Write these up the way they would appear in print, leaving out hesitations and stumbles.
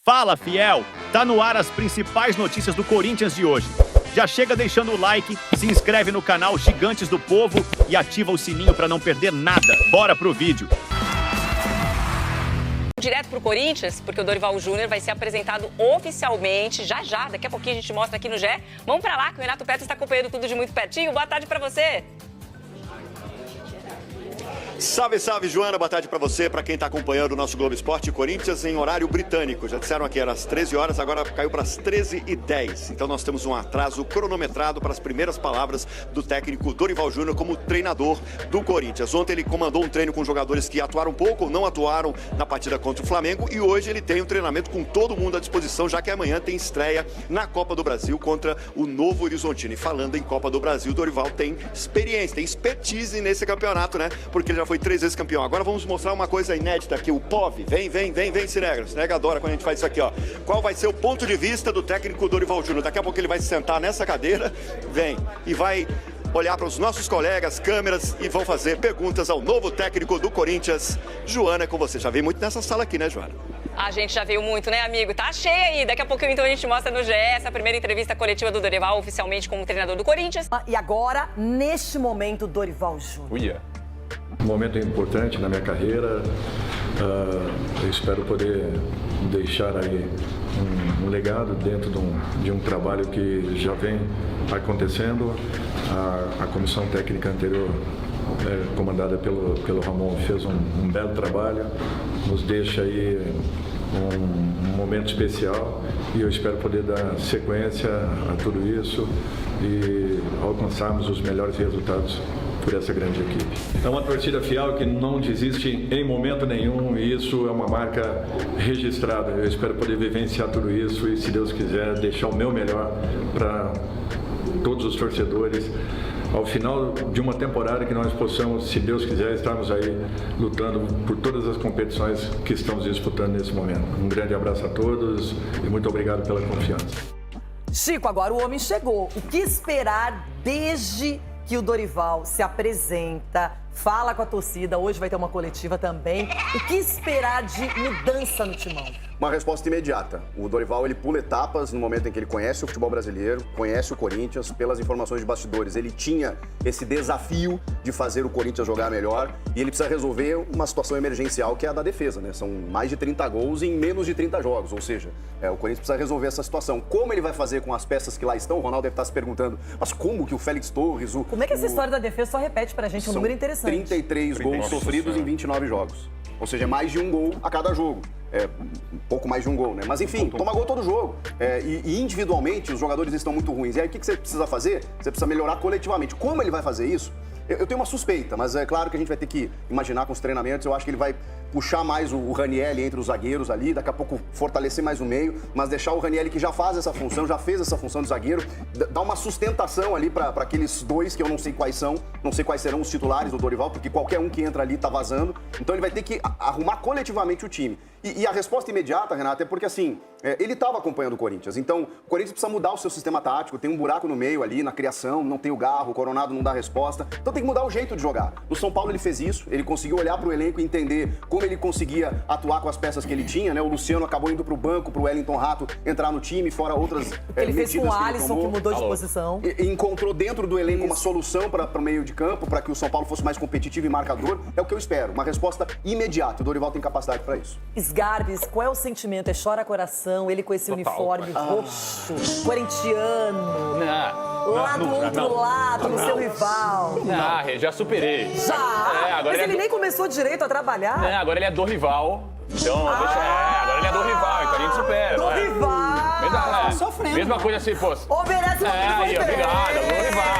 Fala, fiel! Tá no ar as principais notícias do Corinthians de hoje. Já chega deixando o like, se inscreve no canal Gigantes do Povo e ativa o sininho para não perder nada. Bora pro vídeo! Direto pro Corinthians, porque o Dorival Júnior vai ser apresentado oficialmente já. Daqui a pouquinho a gente mostra aqui no GE. Vamos pra lá, que o Renato Pérez está acompanhando tudo de muito pertinho. Boa tarde pra você! Salve, salve, Joana. Boa tarde para você, para quem está acompanhando o nosso Globo Esporte. Corinthians em horário britânico. Já disseram aqui, era às 13 horas, agora caiu para as 13h10. Então nós temos um atraso cronometrado para as primeiras palavras do técnico Dorival Júnior como treinador do Corinthians. Ontem ele comandou um treino com jogadores que atuaram pouco ou não atuaram na partida contra o Flamengo. E hoje ele tem um treinamento com todo mundo à disposição, já que amanhã tem estreia na Copa do Brasil contra o Novo Horizontino. E falando em Copa do Brasil, Dorival tem experiência, tem expertise nesse campeonato, né? Porque ele já foi 3 vezes campeão. Agora vamos mostrar uma coisa inédita aqui, o POV. Vem, Cinegra. Cinegra adora quando a gente faz isso aqui, ó. Qual vai ser o ponto de vista do técnico Dorival Júnior? Daqui a pouco ele vai se sentar nessa cadeira, vem, e vai olhar para os nossos colegas, câmeras, e vão fazer perguntas ao novo técnico do Corinthians. Joana, é com você. Já veio muito nessa sala aqui, né, Joana? A gente já veio muito, né, amigo? Tá cheio aí. Daqui a pouquinho, então, a gente mostra no GE essa primeira entrevista coletiva do Dorival, oficialmente como treinador do Corinthians. E agora, neste momento, Dorival Júnior. Um momento importante na minha carreira. Eu espero poder deixar aí um legado dentro de um trabalho que já vem acontecendo. A comissão técnica anterior, comandada pelo Ramon, fez um belo trabalho, nos deixa aí um momento especial e eu espero poder dar sequência a tudo isso e alcançarmos os melhores resultados por essa grande equipe. É uma torcida fiel que não desiste em momento nenhum e isso é uma marca registrada. Eu espero poder vivenciar tudo isso e, se Deus quiser, deixar o meu melhor para todos os torcedores. Ao final de uma temporada que nós possamos, se Deus quiser, estarmos aí lutando por todas as competições que estamos disputando nesse momento. Um grande abraço a todos e muito obrigado pela confiança. Chico, agora o homem chegou. O que esperar desde que o Dorival se apresenta, fala com a torcida, hoje vai ter uma coletiva também. O que esperar de mudança no timão? Uma resposta imediata. O Dorival, ele pula etapas no momento em que ele conhece o futebol brasileiro, conhece o Corinthians, pelas informações de bastidores. Ele tinha esse desafio de fazer o Corinthians jogar melhor e ele precisa resolver uma situação emergencial que é a da defesa, né? São mais de 30 gols em menos de 30 jogos, ou seja, o Corinthians precisa resolver essa situação. Como ele vai fazer com as peças que lá estão? O Ronaldo deve estar se perguntando, mas como que o Félix Torres... Como é que essa história da defesa só repete pra gente um número interessante? 33 gols sofridos em 29 jogos. Ou seja, mais de um gol a cada jogo. Um pouco mais de um gol, né? Mas enfim, toma gol todo jogo. E individualmente os jogadores estão muito ruins. E aí o que você precisa fazer? Você precisa melhorar coletivamente. Como ele vai fazer isso? Eu tenho uma suspeita, mas é claro que a gente vai ter que imaginar com os treinamentos. Eu acho que ele vai puxar mais o Ranieri entre os zagueiros ali, daqui a pouco fortalecer mais o meio, mas deixar o Ranieri, que já faz essa função, já fez essa função de zagueiro, dar uma sustentação ali para aqueles dois que eu não sei quais são, não sei quais serão os titulares do Dorival, porque qualquer um que entra ali tá vazando. Então ele vai ter que arrumar coletivamente o time. E a resposta imediata, Renato, é porque assim, ele estava acompanhando o Corinthians. Então, o Corinthians precisa mudar o seu sistema tático, tem um buraco no meio ali, na criação, não tem o Garro, o Coronado não dá resposta. Então tem que mudar o jeito de jogar. No São Paulo ele fez isso, ele conseguiu olhar para o elenco e entender como ele conseguia atuar com as peças que ele tinha, né? O Luciano acabou indo pro banco, pro Wellington Rato entrar no time, fora outras ele fez com o Alisson, que mudou de posição. E encontrou dentro do elenco uma solução para o meio de campo, para que o São Paulo fosse mais competitivo e marcador. É o que eu espero, uma resposta imediata. O Dorival tem capacidade para isso. Sgarbis, qual é o sentimento? É chora coração, ele com esse uniforme roxo, corintiano, lá do outro lado, no seu rival. Já superei. Já? Agora Mas ele nem começou direito a trabalhar. Agora ele é do rival. Então, agora ele é do rival, então a gente supera. Do rival! Sofrendo. Mesma coisa se fosse. Obedece o obrigado, do rival.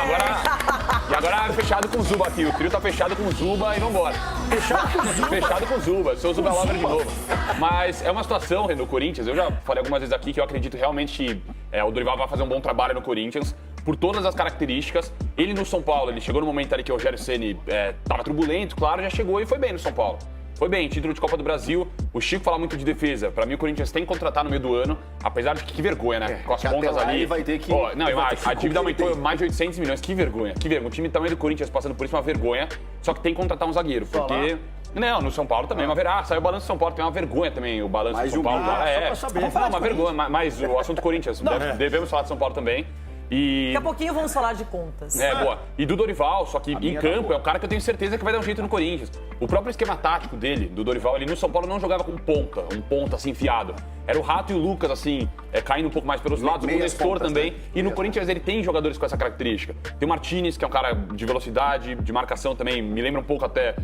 E agora fechado com o Zuba aqui. O trio tá fechado com o Zuba e vambora. Fechado com o Zuba. Sou o Zuba Lover de novo. Mas é uma situação no Corinthians, eu já falei algumas vezes aqui que eu acredito realmente que o Dorival vai fazer um bom trabalho no Corinthians, por todas as características. Ele no São Paulo, ele chegou no momento ali que o Rogério Ceni tava turbulento, claro, já chegou e foi bem no São Paulo. Foi bem, título de Copa do Brasil. O Chico fala muito de defesa. Pra mim, o Corinthians tem que contratar no meio do ano, apesar de que vergonha, né? Com as pontas ali. Ele vai ter que... A dívida aumentou mais de 800 milhões. Que vergonha, que vergonha. O time tamanho do Corinthians passando por isso é uma vergonha. Só que tem que contratar um zagueiro, porque... Não, no São Paulo também, saiu o balanço do São Paulo, tem uma vergonha também, o balanço do São Paulo. Só pra saber. Não, uma vergonha, mas o assunto Corinthians, devemos falar de São Paulo também. Daqui a pouquinho vamos falar de contas. Boa. E do Dorival, só que em campo é o cara que eu tenho certeza que vai dar um jeito no Corinthians. O próprio esquema tático dele, do Dorival, ele no São Paulo não jogava com um ponta assim enfiado. Era o Rato e o Lucas, assim, caindo um pouco mais pelos lados, o Nestor também. Né? E no Corinthians ele tem jogadores com essa característica. Tem o Martínez, que é um cara de velocidade, de marcação também, me lembra um pouco até...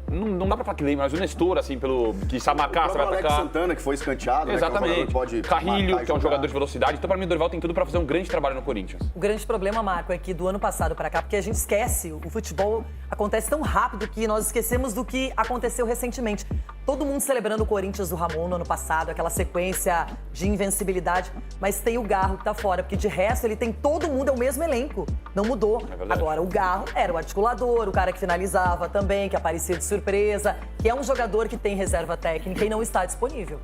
não dá pra falar que lembra, mas o Nestor, assim, que sabe marcar, sabe atacar. O Alex Santana, que foi escanteado, exatamente. Né, que pode Carrilho, que é um jogador de velocidade. Então, pra mim, o Dorival tem tudo pra fazer um grande trabalho no Corinthians. O grande problema, Marco, é que do ano passado pra cá, porque a gente esquece, o futebol acontece tão rápido que nós esquecemos do que aconteceu recentemente. Todo mundo celebrando o Corinthians do Ramon no ano passado, aquela sequência de invencibilidade, mas tem o Garro que tá fora, porque de resto ele tem todo mundo, é o mesmo elenco, não mudou. Agora, o Garro era o articulador, o cara que finalizava também, que aparecia de surpresa, que é um jogador que tem reserva técnica e não está disponível.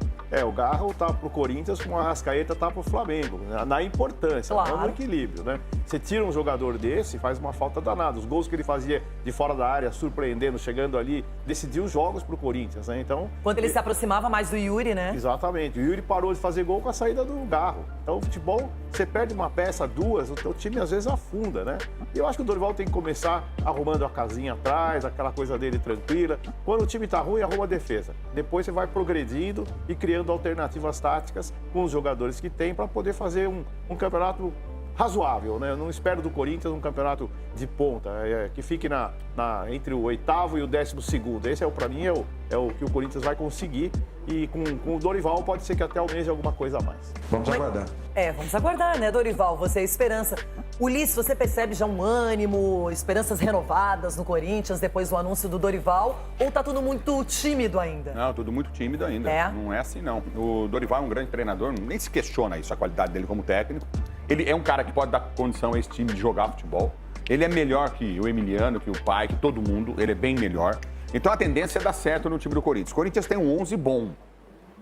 O Garro tá pro Corinthians como a Arrascaeta tá pro Flamengo, na importância, não no equilíbrio, né? Você tira um jogador desse, faz uma falta danada. Os gols que ele fazia de fora da área, surpreendendo, chegando ali, decidiu os jogos pro Corinthians, né? Então, quando ele se aproximava mais do Yuri, né? Exatamente. O Yuri parou de fazer gol com a saída do Garro. Então, o futebol, você perde uma peça, duas, o teu time às vezes afunda, né? E eu acho que o Dorival tem que começar arrumando a casinha atrás, aquela coisa dele tranquila. Quando o time tá ruim, arruma a defesa. Depois você vai progredindo e criando alternativas táticas com os jogadores que tem para poder fazer um campeonato razoável, né? Eu não espero do Corinthians um campeonato de ponta, que fique entre o 8º e o 12º. Esse para mim é o que o Corinthians vai conseguir, e com o Dorival pode ser que até almeje alguma coisa a mais. Vamos aguardar. Vamos aguardar, né, Dorival? Você é esperança. Ulisses, você percebe já um ânimo, esperanças renovadas no Corinthians depois do anúncio do Dorival, ou tá tudo muito tímido ainda? Não, tudo muito tímido ainda. Não é assim, não. O Dorival é um grande treinador, nem se questiona isso, a qualidade dele como técnico. Ele é um cara que pode dar condição a esse time de jogar futebol. Ele é melhor que o Emiliano, que o pai, que todo mundo. Ele é bem melhor. Então a tendência é dar certo no time do Corinthians. O Corinthians tem um 11 bom.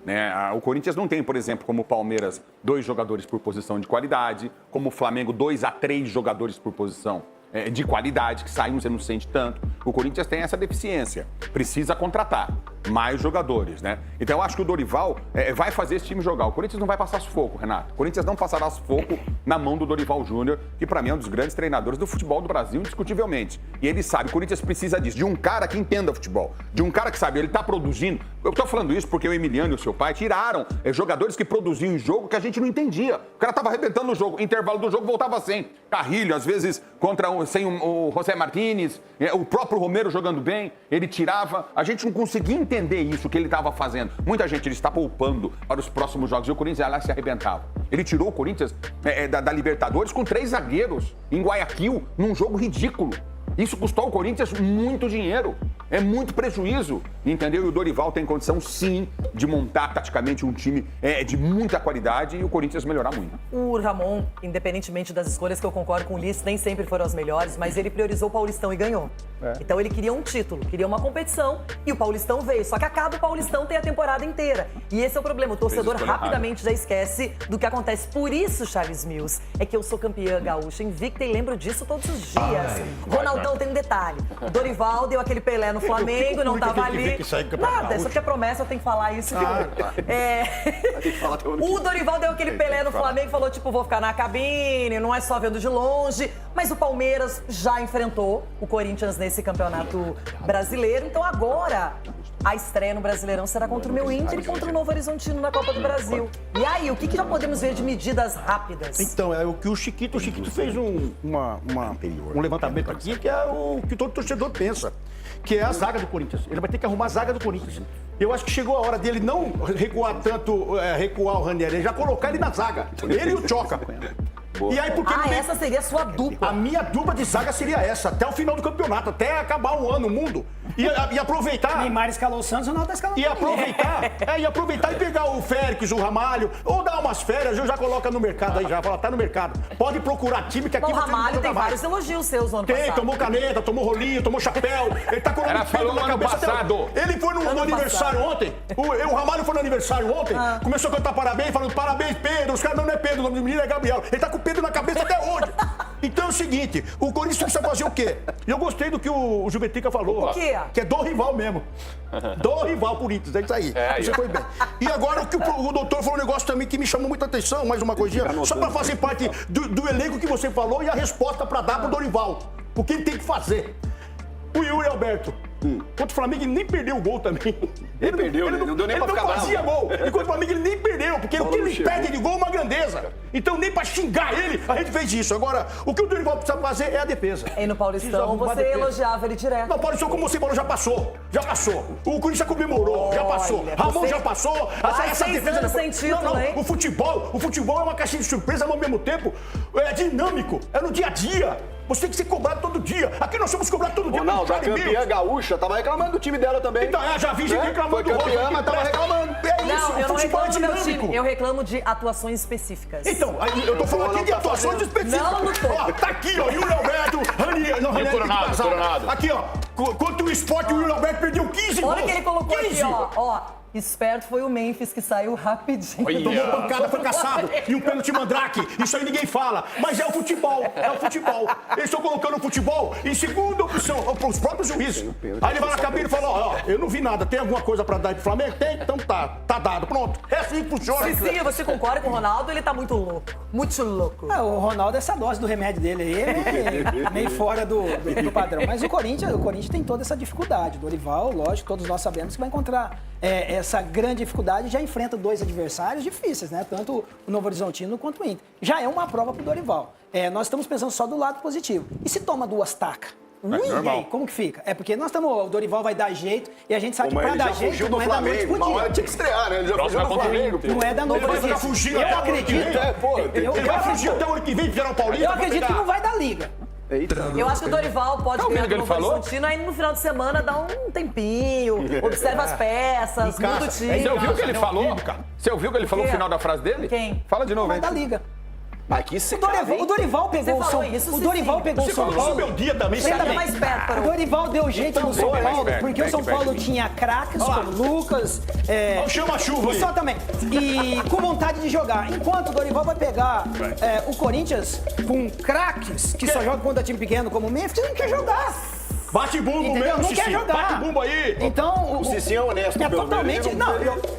Né? O Corinthians não tem, por exemplo, como o Palmeiras, 2 jogadores por posição de qualidade. Como o Flamengo, 2 a 3 jogadores por posição de qualidade, que saem, você não sente tanto. O Corinthians tem essa deficiência. Precisa contratar mais jogadores, né? Então eu acho que o Dorival vai fazer esse time jogar. O Corinthians não vai passar sufoco, Renato. O Corinthians não passará sufoco na mão do Dorival Júnior, que para mim é um dos grandes treinadores do futebol do Brasil, indiscutivelmente. E ele sabe, o Corinthians precisa disso, de um cara que entenda futebol, de um cara que sabe, ele tá produzindo. Eu tô falando isso porque o Emiliano e o seu pai tiraram jogadores que produziam em jogo que a gente não entendia. O cara tava arrebentando no jogo, intervalo do jogo voltava sem. Carrilho, às vezes sem o José Martínez, o próprio Romero jogando bem, ele tirava. A gente não conseguia entender isso que ele estava fazendo. Muita gente, ele está poupando para os próximos jogos. E o Corinthians ia lá e se arrebentava. Ele tirou o Corinthians da Libertadores com 3 zagueiros em Guayaquil, num jogo ridículo. Isso custou ao Corinthians muito dinheiro. É muito prejuízo, entendeu? E o Dorival tem condição, sim, de montar taticamente um time de muita qualidade e o Corinthians melhorar muito. O Ramon, independentemente das escolhas, que eu concordo com o Ulisses, nem sempre foram as melhores, mas ele priorizou o Paulistão e ganhou. Então ele queria um título, queria uma competição e o Paulistão veio. Só que acaba o Paulistão, tem a temporada inteira. E esse é o problema, o torcedor rapidamente já esquece do que acontece. Por isso, Charles Mills, é que eu sou campeã gaúcha invicta e lembro disso todos os dias. Ronaldão tem um detalhe, o Dorival deu aquele Pelé no Flamengo, não tava ali. Nada, isso aqui é promessa, eu tenho que falar isso. O Dorival deu aquele Pelé no Flamengo e falou, tipo, vou ficar na cabine, não é só vendo de longe. Mas o Palmeiras já enfrentou o Corinthians nesse campeonato brasileiro. Então agora a estreia no Brasileirão será contra o meu Inter e contra o Novo Horizontino na Copa do Brasil. E aí, o que já podemos ver de medidas rápidas? Então, é o que o Chiquito fez um levantamento aqui, que é o que todo torcedor pensa, que é a zaga do Corinthians. Ele vai ter que arrumar a zaga do Corinthians. Eu acho que chegou a hora dele não recuar tanto, recuar o Ranieri, já colocar ele na zaga. Ele e o Tchoca. E aí, porque essa seria a sua dupla. A minha dupla de zaga seria essa, até o final do campeonato, até acabar o ano, o mundo. E aproveitar... Neymar escalou o Santos, o Ronaldo tá escalando. E aproveitar e pegar o Félix, o Ramalho, ou dar umas férias, eu já coloca no mercado aí, já fala, tá no mercado. Pode procurar time que aqui o Ramalho tem vários elogios seus no ano passado. Tomou caneta, tomou rolinho, tomou chapéu. Ele tá colocando falou no ano passado. Ele foi no aniversário ontem. O Ramalho foi no aniversário ontem, começou a cantar parabéns, falando parabéns, Pedro. Os caras não é Pedro, o nome do menino é Gabriel. Ele tá com o Pedro na cabeça até hoje. Então é o seguinte, o Corinthians precisa fazer o quê? Eu gostei do que o Juvetica falou. O quê? Que é do rival mesmo. Do rival Corinthians, é isso aí. Você foi bem. E agora o que o doutor falou um negócio também que me chamou muita atenção, mais uma coisinha, só pra fazer parte do elenco que você falou e a resposta pra dar pro Dorival. O que ele tem que fazer? O Yuri Alberto. Contra o Flamengo ele nem perdeu o gol também. Ele não deu nem pra ficar bravo. Ele não fazia gol. E contra o Flamengo ele nem perdeu, porque o que ele perde de gol é uma grandeza. Então nem pra xingar ele a gente fez isso. Agora, o que o Dorival precisa fazer é a defesa. E no Paulistão você elogiava ele direto. Não, Paulistão, como você falou, já passou. Já passou. O Corinthians comemorou, já passou. Ramon já passou. Essa defesa já sem título, hein? O futebol é uma caixinha de surpresa, mas ao mesmo tempo é dinâmico. É no dia a dia. Você tem que ser cobrado todo dia. Aqui nós somos cobrados todo dia. Ronaldo, a campeã gaúcha, tava reclamando do time dela também. Então, já vi gente reclamando do Foi campeã, mas tava reclamando. É isso, não, eu não futebol é reclamo do meu dinâmico. time, eu reclamo de atuações específicas. Então, eu tô falando aqui de atuações específicas. Não tô. Ó, tá aqui, ó, Yuri Alberto, Ranieri, Coronado. Aqui, ó, contra o Sport, o Yuri Alberto perdeu 15 gols. Olha o que ele colocou 15. aqui, ó. Esperto foi o Memphis que saiu rapidinho. Tomou pancada, foi caçado. E um pênalti mandrake. Isso aí ninguém fala. Mas é o futebol. Eles estão colocando o futebol em segunda opção para os próprios juízes. Aí ele vai na cabine e fala, ó, eu não vi nada. Tem alguma coisa para dar de Flamengo? Tem? Então tá dado. Pronto. É assim que funciona. Sim, você concorda com o Ronaldo? Ele tá muito louco. Muito louco. O Ronaldo, essa dose do remédio dele aí é meio fora do padrão. Mas o Corinthians tem toda essa dificuldade. O Dorival, lógico, todos nós sabemos que vai encontrar essa grande dificuldade, já enfrenta dois adversários difíceis, né? Tanto o Novo Horizontino quanto o Inter. Já é uma prova pro Dorival. Nós estamos pensando só do lado positivo. E se toma duas tacas? E aí, como que fica? É porque nós estamos, o Dorival vai dar jeito e a gente sabe que pra dar jeito não é da noite pro dia. Uma hora tinha que estrear, né? Ele já fugiu do Flamengo. Não é da noite pro dia. Ele vai ficar fugindo até o ano que vem. Ele vai fugir até o ano que vem, virar o Paulista. Eu acredito que não vai dar liga. Eu acho que o Dorival pode ganhar do Novo Horizontino, aí no final de semana dá um tempinho, observa as peças, muda o time. Você ouviu o que ele falou? Você ouviu o que ele falou no final da frase dele? Quem? Fala de novo, Vai hein? dar liga. Aqui você O Dorival pegou o São Paulo. O Dorival pegou o São Paulo. Meu dia também, mais perto. O Dorival deu jeito no São Paulo, porque o São Paulo tinha craques como Lucas. Chama a chuva aí. Só também. E com vontade de jogar. Enquanto o Dorival vai pegar o Corinthians com craques que só joga contra time pequeno como o Memphis, não quer jogar. Bate bumbo mesmo, não quer jogar. Bate bumbo aí. Então, o Cicinho é honesto. É totalmente.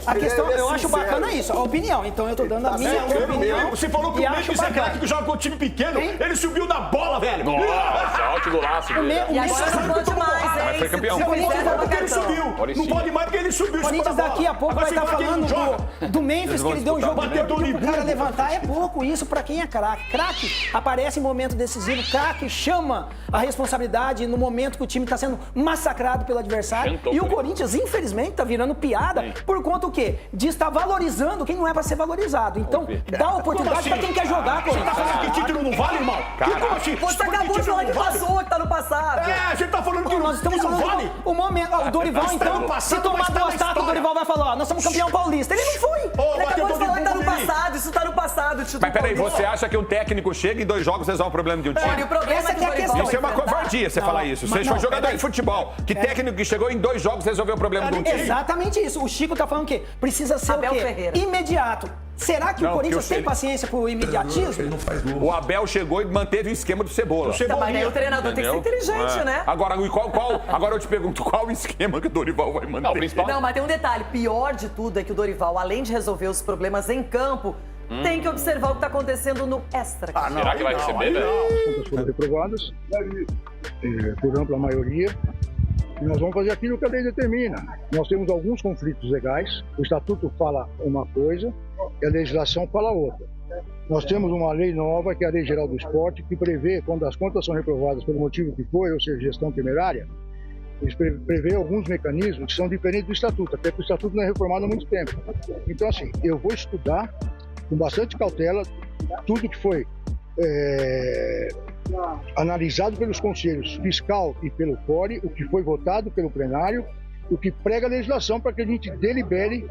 A questão, eu acho bacana isso, a opinião. Então eu tô dando a minha opinião. Você falou que o Memphis é craque que joga com o time pequeno. Ele subiu na bola, velho. Nossa, alto golaço. E agora não pode mais, hein? Mas foi campeão. Porque ele subiu. Não pode mais porque ele subiu. O Corinthians daqui a pouco vai estar falando do Memphis, que ele deu um jogo pro cara levantar. É pouco isso pra quem é craque. Craque aparece em momento decisivo, craque chama a responsabilidade no momento que o time está sendo massacrado pelo adversário. E o Corinthians, infelizmente, está virando piada por conta o quê? De estar valorizando quem não é para ser valorizado. Então, dá oportunidade para quem quer jogar, Corinthians. Você tá falando que título não vale, irmão? Você acabou de falar que passou, que tá no passado. A gente tá falando que nós estamos falando vale. O momento, o Dorival, então, se tomar duas taças, o Dorival vai falar, nós somos campeão paulista. Ele não foi. Ele acabou de falar que tá no passado, isso tá no passado. Mas peraí, você acha que um técnico chega e em 2 jogos resolve o problema de um time? Olha, o problema é que a questão. Isso é uma covardia, você falar isso. Você foi jogador de futebol. Que técnico que chegou em 2 jogos resolveu o problema de um time? Exatamente isso. O Chico tá falando o quê? Precisa ser Abel o quê? Ferreira. Imediato. Será que o Corinthians tem paciência pro imediatismo? O Abel chegou e manteve o esquema do Cebola. Mas aí o treinador tem que ser inteligente, né? Agora, agora eu te pergunto, qual o esquema que o Dorival vai manter? Não, o principal... Não, mas tem um detalhe. Pior de tudo é que o Dorival, além de resolver os problemas em campo, tem que observar o que está acontecendo no extra. Será que vai receber, velho? As contas foram reprovadas por ampla maioria. E nós vamos fazer aquilo que a lei determina. Nós temos alguns conflitos legais. O Estatuto fala uma coisa e a legislação fala outra. Nós temos uma lei nova, que é a Lei Geral do Esporte, que prevê, quando as contas são reprovadas pelo motivo que for, ou seja, gestão temerária, eles prevê alguns mecanismos que são diferentes do Estatuto, até que o Estatuto não é reformado há muito tempo. Então, assim, eu vou estudar com bastante cautela tudo que foi analisado pelos conselhos fiscal e pelo CORE, o que foi votado pelo plenário, o que prega a legislação para que a gente delibere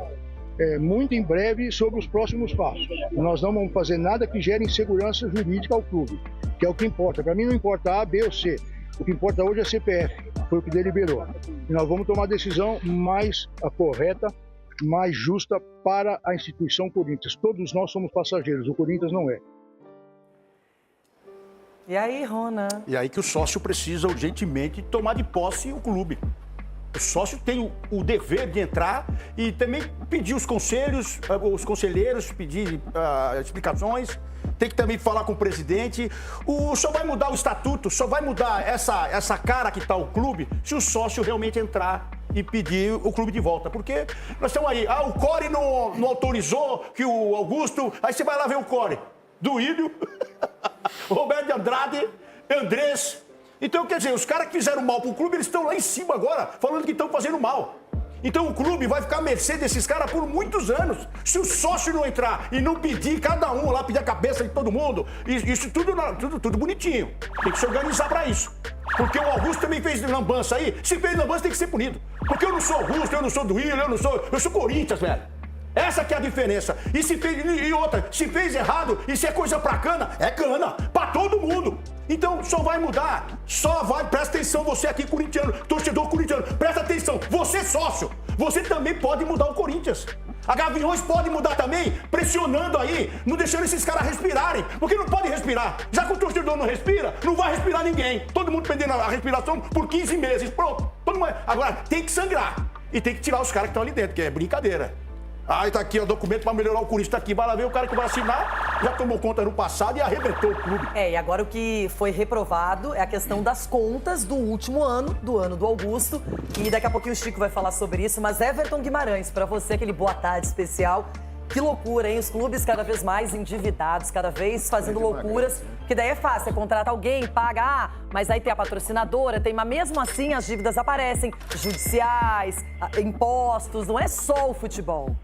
muito em breve sobre os próximos passos. Nós não vamos fazer nada que gere insegurança jurídica ao clube, que é o que importa. Para mim não importa A, B ou C. O que importa hoje é a CPF, foi o que deliberou. E nós vamos tomar a decisão mais correta, mais justa para a instituição Corinthians. Todos nós somos passageiros, o Corinthians não é. E aí, Rona? E aí que o sócio precisa urgentemente tomar de posse o clube. O sócio tem o dever de entrar e também pedir os conselheiros, pedir explicações. Tem que também falar com o presidente. Só vai mudar o estatuto, só vai mudar essa cara que está o clube se o sócio realmente entrar e pedir o clube de volta. Porque nós estamos aí, o CORE não autorizou que o Augusto... Aí você vai lá ver o CORE. Duílio, Roberto de Andrade, Andrés... Então, quer dizer, os caras que fizeram mal pro clube, eles estão lá em cima agora, falando que estão fazendo mal. Então o clube vai ficar à mercê desses caras por muitos anos. Se o sócio não entrar e não pedir, cada um lá pedir a cabeça de todo mundo, isso tudo bonitinho. Tem que se organizar pra isso. Porque o Augusto também fez lambança aí. Se fez lambança, tem que ser punido. Porque eu não sou Augusto, eu não sou Duílio, eu sou Corinthians, velho. Essa que é a diferença. E outra, se fez errado e se é coisa pra cana, é cana. Pra todo mundo. Então só vai mudar. Presta atenção, você aqui corintiano, torcedor corintiano, presta atenção. Você sócio, você também pode mudar o Corinthians. A Gaviões pode mudar também, pressionando aí, não deixando esses caras respirarem. Porque não pode respirar. Já que o torcedor não respira, não vai respirar ninguém. Todo mundo perdendo a respiração por 15 meses. Pronto. Agora, tem que sangrar. E tem que tirar os caras que estão ali dentro, que é brincadeira. Aí tá aqui o documento para melhorar o Corinthians, tá aqui, vai lá ver o cara que vai assinar, já tomou conta no passado e arrebentou o clube. E agora o que foi reprovado é a questão das contas do último ano, do ano do Augusto, e daqui a pouquinho o Chico vai falar sobre isso, mas Everton Guimarães, para você aquele boa tarde especial, que loucura, hein? Os clubes cada vez mais endividados, cada vez fazendo loucuras, que daí é fácil, é contratar alguém, paga, mas aí tem a patrocinadora, mas mesmo assim as dívidas aparecem, judiciais, impostos, não é só o futebol.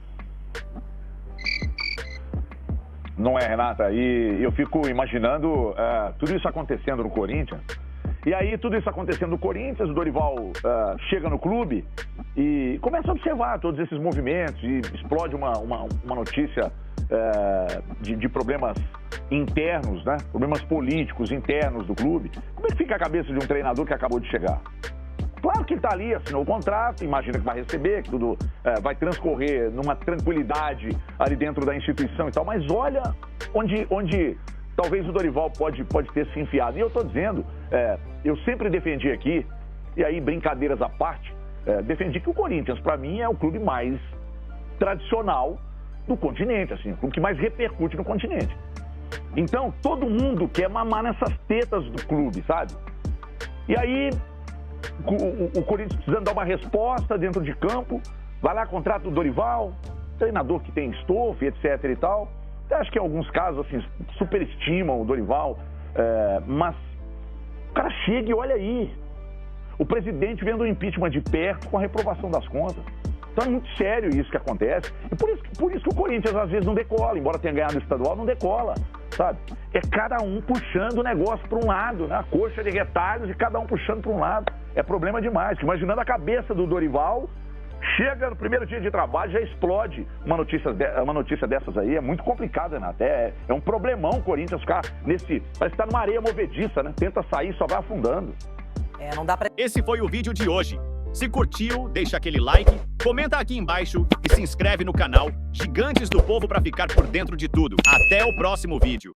Não é, Renata? E eu fico imaginando tudo isso acontecendo no Corinthians. E aí, tudo isso acontecendo no Corinthians, o Dorival chega no clube e começa a observar todos esses movimentos e explode uma notícia de problemas internos, né? Problemas políticos internos do clube. Como é que fica a cabeça de um treinador que acabou de chegar? Claro que ele está ali, assinou o contrato, imagina que vai receber, que tudo vai transcorrer numa tranquilidade ali dentro da instituição e tal, mas olha onde talvez o Dorival pode ter se enfiado. E eu estou dizendo, eu sempre defendi aqui, e aí brincadeiras à parte, defendi que o Corinthians, para mim, é o clube mais tradicional do continente, assim, o clube que mais repercute no continente. Então, todo mundo quer mamar nessas tetas do clube, sabe? E aí... O Corinthians precisando dar uma resposta dentro de campo, vai lá, contrata o Dorival, treinador que tem estofo, etc e tal. Eu acho que em alguns casos, assim, superestimam o Dorival, mas o cara chega e olha aí, o presidente vendo o impeachment de perto com a reprovação das contas. Então é muito sério isso que acontece. E por isso que o Corinthians às vezes não decola, embora tenha ganhado o estadual, não decola, sabe? É cada um puxando o negócio para um lado, né? A coxa de retalhos e cada um puxando para um lado. É problema demais. Imaginando a cabeça do Dorival, chega no primeiro dia de trabalho, já explode uma notícia dessas aí. É muito complicado, Renato. É um problemão o Corinthians ficar nesse... Parece que tá numa areia movediça, né? Tenta sair, só vai afundando. Não dá pra... Esse foi o vídeo de hoje. Se curtiu, deixa aquele like, comenta aqui embaixo e se inscreve no canal Gigantes do Povo para ficar por dentro de tudo. Até o próximo vídeo.